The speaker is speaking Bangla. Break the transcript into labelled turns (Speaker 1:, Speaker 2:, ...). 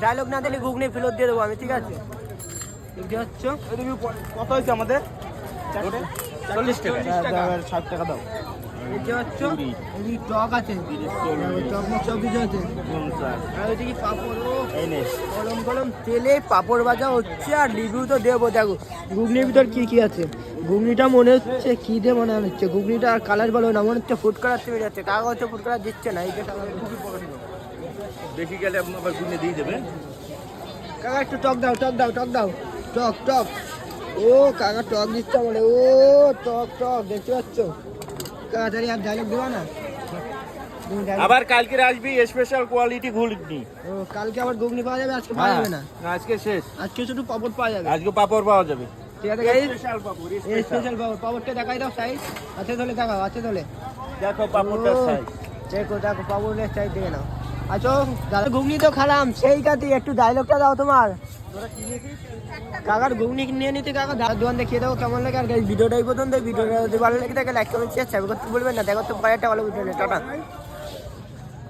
Speaker 1: ডায়লগ না দিলে ঘুগনি ফেরত দিয়ে দেবো আমি, ঠিক আছে?
Speaker 2: কত হয়েছে আমাদের? 40 টাকা। 60 টাকা দাও।
Speaker 1: টক আছে, টক কিছু আছে, আর ওইদিকে পাঁপড়, গরম গরম তেলে পাঁপড় ভাজা হচ্ছে। আর রিভিউ তো দেবো। দেখো ঘুগনির ভিতর কি কি আছে। ঘুগনিটা মনে হচ্ছে কি দিয়ে মনে হচ্ছে, ঘুগনিটা আর কালার বলো না, মনে হচ্ছে ফুড কালার থেকে যাচ্ছে। কাকা হচ্ছে ফুড কালার দিচ্ছে না, এই যে
Speaker 2: দেখি গেলে আবার ঘুগনি দিয়ে দেবে।
Speaker 1: কাকা একটু টক দাও, টক দাও, টক দাও, টক টক। ও কাকা টক দিচ্ছে বলে, ও টক টক, দেখতে পাচ্ছ? তাড়াতাড়ি আর ডায়লগ দেবা না?
Speaker 2: আবার কালকে আসবি স্পেশাল কোয়ালিটি ঘুগনি।
Speaker 1: ও কালকে আবার ঘুগনি পাওয়া যাবে, আজকে পাওয়া যাবে না?
Speaker 2: আজকে শেষ।
Speaker 1: আজকে শুধু পাপড় পাওয়া যাবে।
Speaker 2: আজকে পাপড় পাওয়া যাবে।
Speaker 1: ঠিক আছে গাইস,
Speaker 2: স্পেশাল পাপড়,
Speaker 1: স্পেশাল পাপড়। পাপড়টা দেখাই দাও সাইজ। আছে ধরে দেখাও, আছে ধরে
Speaker 2: দেখো পাপড়টার সাইজ।
Speaker 1: দেখো দেখো পাপড়ের সাইজ দেখে নাও। আচ্ছা দাদা ঘুগনি তো খেলাম সেই কাটি, একটু ডায়লগটা দাও তোমার। কাকার ঘুগনি নিয়ে নিতে কাকা দোকান দেখিয়ে দাও কেমন লাগে। আর ভিডিওটা এই পর্যন্ত। ভিডিওটা যদি ভালো লাগে থাকে লাইক কমেন্ট শেয়ার করতে বলবেন না। দেখো তো পরে একটা ভালো ভিডিও, টাটা।